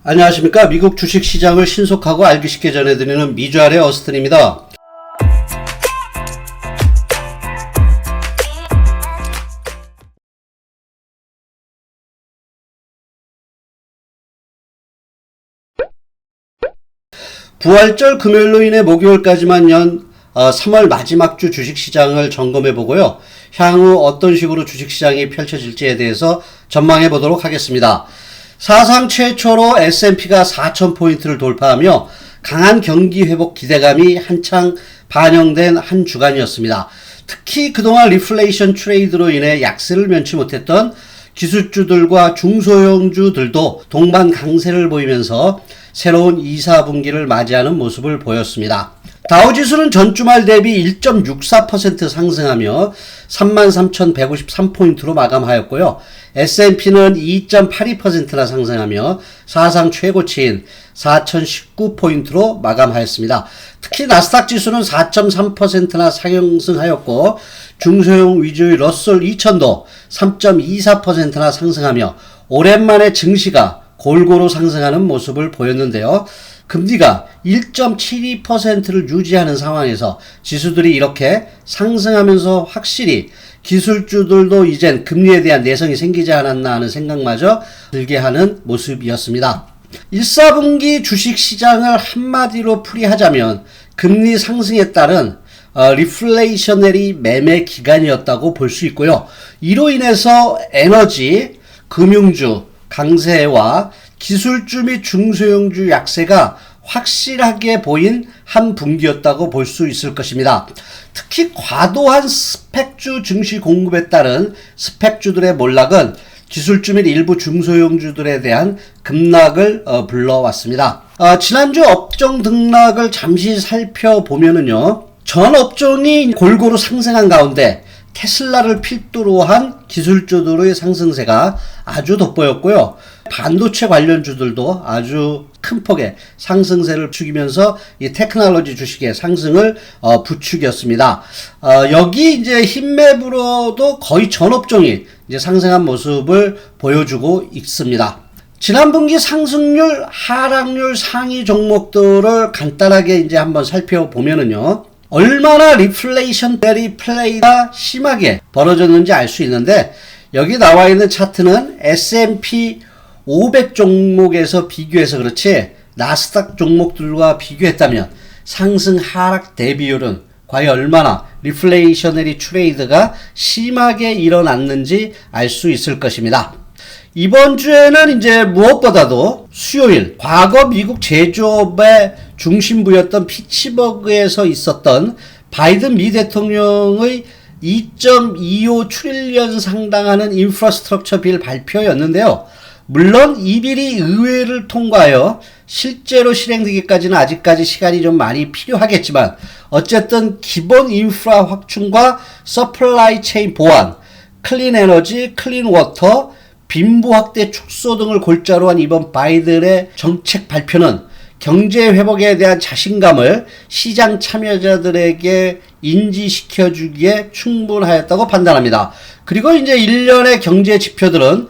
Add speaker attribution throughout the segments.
Speaker 1: 안녕하십니까. 미국 주식시장을 신속하고 알기 쉽게 전해드리는 미주알의 어스틴입니다. 부활절 금요일로 인해 목요일까지만 연 3월 마지막 주 주식시장을 점검해 보고요. 향후 어떤 식으로 주식시장이 펼쳐질지에 대해서 전망해 보도록 하겠습니다. 사상 최초로 S&P가 4,000포인트를 돌파하며 강한 경기 회복 기대감이 한창 반영된 한 주간이었습니다. 특히 그동안 리플레이션 트레이드로 인해 약세를 면치 못했던 기술주들과 중소형주들도 동반 강세를 보이면서 새로운 2, 4분기를 맞이하는 모습을 보였습니다. 다우지수는 전주말 대비 1.64% 상승하며 33,153포인트로 마감하였고요. S&P는 2.82%나 상승하며 사상 최고치인 4,019포인트로 마감하였습니다. 특히 나스닥 지수는 4.3%나 상승하였고 중소형 위주의 러셀 2000도 3.24%나 상승하며 오랜만에 증시가 골고루 상승하는 모습을 보였는데요. 금리가 1.72%를 유지하는 상황에서 지수들이 이렇게 상승하면서 확실히 기술주들도 이젠 금리에 대한 내성이 생기지 않았나 하는 생각마저 들게 하는 모습이었습니다. 1, 4분기 주식시장을 한마디로 풀이하자면 금리 상승에 따른 리플레이셔너리 매매 기간이었다고 볼 수 있고요. 이로 인해서 에너지, 금융주 강세와 기술주 및 중소형주 약세가 확실하게 보인 한 분기였다고 볼 수 있을 것입니다. 특히 과도한 스펙주 증시 공급에 따른 스펙주들의 몰락은 기술주 및 일부 중소형주들에 대한 급락을 불러왔습니다. 지난주 업종 등락을 잠시 살펴보면은요, 전 업종이 골고루 상승한 가운데 테슬라를 필두로 한 기술주들의 상승세가 아주 돋보였고요. 반도체 관련주들도 아주 큰 폭의 상승세를 부추기면서 이 테크놀로지 주식의 상승을 부추겼습니다. 여기 이제 흰맵으로도 거의 전 업종이 이제 상승한 모습을 보여주고 있습니다. 지난 분기 상승률, 하락률 상위 종목들을 간단하게 이제 한번 살펴보면은요. 얼마나 리플레이션너리 플레이가 심하게 벌어졌는지 알 수 있는데 여기 나와 있는 차트는 S&P 500 종목에서 비교해서 그렇지 나스닥 종목들과 비교했다면 상승 하락 대비율은 과연 얼마나 리플레이셔너리 트레이드가 심하게 일어났는지 알 수 있을 것입니다. 이번 주에는 이제 무엇보다도 수요일 과거 미국 제조업의 중심부였던 피츠버그에서 있었던 바이든 미 대통령의 2.25 트릴리언 상당하는 인프라스트럭처 빌 발표였는데요. 물론 이 빌이 의회를 통과하여 실제로 실행되기까지는 아직까지 시간이 좀 많이 필요하겠지만 어쨌든 기본 인프라 확충과 서플라이 체인 보완, 클린 에너지, 클린 워터, 빈부 확대 축소 등을 골자로 한 이번 바이든의 정책 발표는 경제 회복에 대한 자신감을 시장 참여자들에게 인지시켜주기에 충분하였다고 판단합니다. 그리고 이제 일련의 경제 지표들은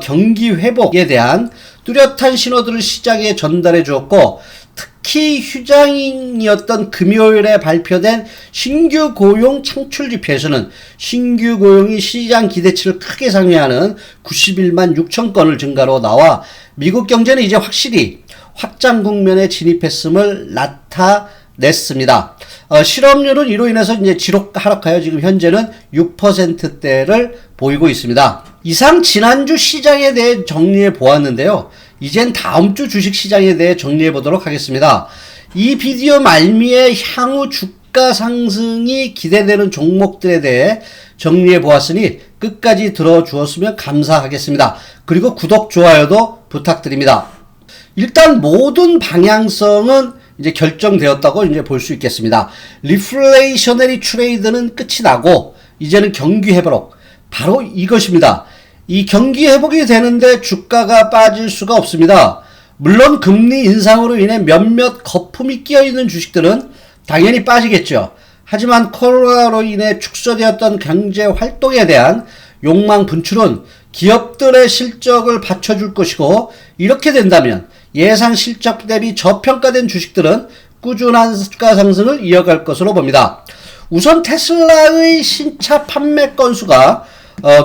Speaker 1: 경기 회복에 대한 뚜렷한 신호들을 시장에 전달해 주었고 특히 휴장이었던 금요일에 발표된 신규 고용 창출 지표에서는 신규 고용이 시장 기대치를 크게 상회하는 91만 6천 건을 증가로 나와 미국 경제는 이제 확실히 확장 국면에 진입했음을 나타냈습니다. 실업률은 이로 인해서 이제 지속 하락하여 지금 현재는 6%대를 보이고 있습니다. 이상 지난주 시장에 대해 정리해 보았는데요. 이젠 다음 주 주식 시장에 대해 정리해 보도록 하겠습니다. 이 비디오 말미에 향후 주가 상승이 기대되는 종목들에 대해 정리해 보았으니 끝까지 들어주었으면 감사하겠습니다. 그리고 구독, 좋아요도 부탁드립니다. 일단 모든 방향성은 이제 결정되었다고 이제 볼 수 있겠습니다. 리플레이셔너리 트레이드는 끝이 나고 이제는 경기 회복, 바로 이것입니다. 이 경기 회복이 되는데 주가가 빠질 수가 없습니다. 물론 금리 인상으로 인해 몇몇 거품이 끼어있는 주식들은 당연히 빠지겠죠. 하지만 코로나로 인해 축소되었던 경제 활동에 대한 욕망 분출은 기업들의 실적을 받쳐줄 것이고, 이렇게 된다면 예상 실적 대비 저평가된 주식들은 꾸준한 주가 상승을 이어갈 것으로 봅니다. 우선 테슬라의 신차 판매 건수가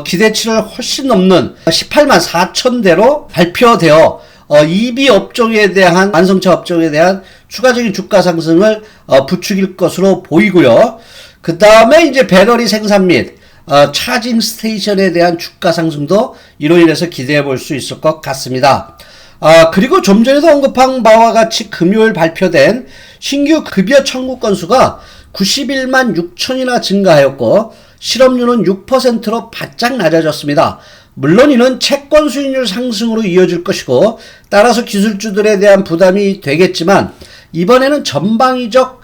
Speaker 1: 기대치를 훨씬 넘는 18만 4천 대로 발표되어 EV 업종에 대한, 완성차 업종에 대한 추가적인 주가 상승을 부추길 것으로 보이고요. 그 다음에 이제 배터리 생산 및 차징 스테이션에 대한 주가 상승도 이로 인해서 기대해 볼 수 있을 것 같습니다. 그리고 좀 전에도 언급한 바와 같이 금요일 발표된 신규 급여 청구 건수가 91만 6천이나 증가하였고, 실업률은 6%로 바짝 낮아졌습니다. 물론 이는 채권 수익률 상승으로 이어질 것이고, 따라서 기술주들에 대한 부담이 되겠지만, 이번에는 전방위적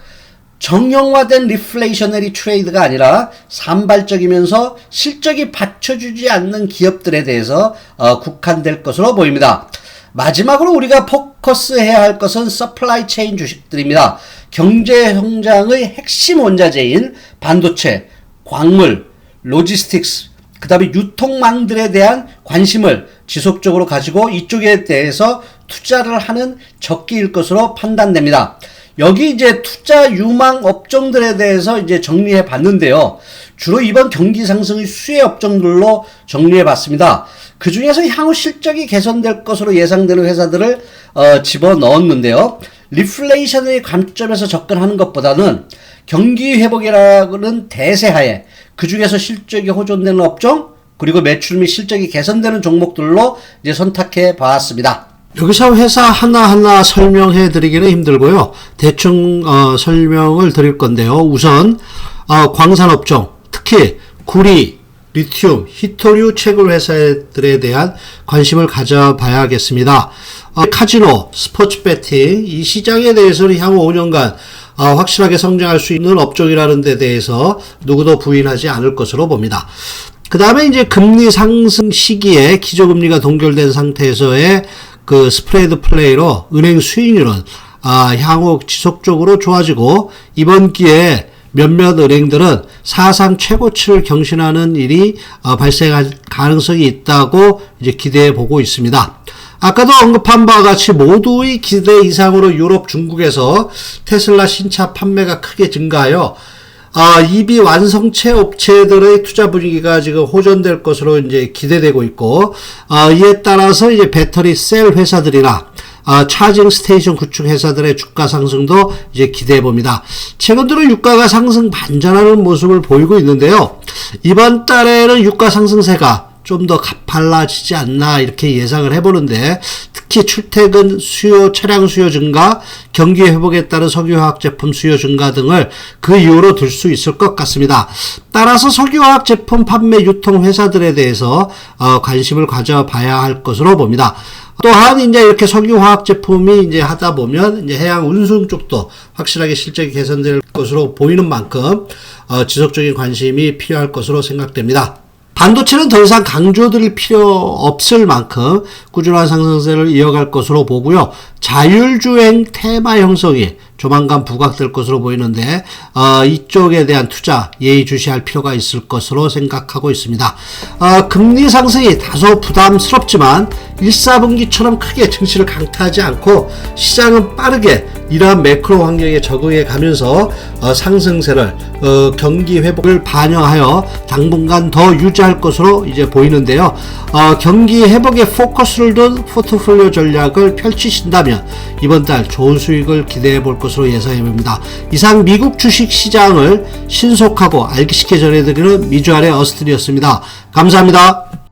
Speaker 1: 정형화된 리플레이셔너리 트레이드가 아니라 산발적이면서 실적이 받쳐주지 않는 기업들에 대해서 국한될 것으로 보입니다. 마지막으로 우리가 포커스해야 할 것은 서플라이 체인 주식들입니다. 경제 성장의 핵심 원자재인 반도체, 광물, 로지스틱스, 그 다음에 유통망들에 대한 관심을 지속적으로 가지고 이쪽에 대해서 투자를 하는 적기일 것으로 판단됩니다. 여기 이제 투자 유망 업종들에 대해서 이제 정리해 봤는데요. 주로 이번 경기 상승의 수혜 업종들로 정리해 봤습니다. 그 중에서 향후 실적이 개선될 것으로 예상되는 회사들을 집어 넣었는데요. 리플레이션의 관점에서 접근하는 것보다는 경기 회복이라는 대세하에 그 중에서 실적이 호전되는 업종, 그리고 매출 및 실적이 개선되는 종목들로 이제 선택해 봤습니다. 여기서 회사 하나하나 설명해 드리기는 힘들고요. 대충 설명을 드릴 건데요. 우선 광산업종, 특히 구리, 리튬, 히토류 채굴 회사들에 대한 관심을 가져봐야겠습니다. 카지노, 스포츠 배팅, 이 시장에 대해서는 향후 5년간 확실하게 성장할 수 있는 업종이라는 데 대해서 누구도 부인하지 않을 것으로 봅니다. 그 다음에 이제 금리 상승 시기에 기조금리가 동결된 상태에서의 그 스프레드 플레이로 은행 수익률은 향후 지속적으로 좋아지고, 이번 기회에 몇몇 은행들은 사상 최고치를 경신하는 일이 발생할 가능성이 있다고 이제 기대해 보고 있습니다. 아까도 언급한 바와 같이 모두의 기대 이상으로 유럽, 중국에서 테슬라 신차 판매가 크게 증가하여 EV 완성체 업체들의 투자 분위기가 지금 호전될 것으로 이제 기대되고 있고, 이에 따라서 이제 배터리 셀 회사들이나 차징 스테이션 구축 회사들의 주가 상승도 이제 기대해 봅니다. 최근 들어 유가가 상승 반전하는 모습을 보이고 있는데요. 이번 달에는 유가 상승세가 좀 더 가팔라지지 않나 이렇게 예상을 해보는데, 특히 출퇴근 수요, 차량 수요 증가, 경기 회복에 따른 석유화학 제품 수요 증가 등을 그 이유로 들 수 있을 것 같습니다. 따라서 석유화학 제품 판매 유통 회사들에 대해서 관심을 가져봐야 할 것으로 봅니다. 또한 이제 이렇게 석유화학 제품이 이제 하다 보면 이제 해양 운송 쪽도 확실하게 실적이 개선될 것으로 보이는 만큼 지속적인 관심이 필요할 것으로 생각됩니다. 반도체는 더 이상 강조드릴 필요 없을 만큼 꾸준한 상승세를 이어갈 것으로 보고요. 자율주행 테마 형성이 조만간 부각될 것으로 보이는데 이쪽에 대한 투자 예의주시할 필요가 있을 것으로 생각하고 있습니다. 금리 상승이 다소 부담스럽지만 1, 4분기처럼 크게 증시를 강타하지 않고 시장은 빠르게 이러한 매크로 환경에 적응해 가면서 상승세를 경기 회복을 반영하여 당분간 더 유지할 것으로 이제 보이는데요. 경기 회복에 포커스를 둔 포트폴리오 전략을 펼치신다면 이번 달 좋은 수익을 기대해 볼 것으로 예상해 봅니다. 이상 미국 주식 시장을 신속하고 알기 쉽게 전해드리는 미주알의 어스트리였습니다. 감사합니다.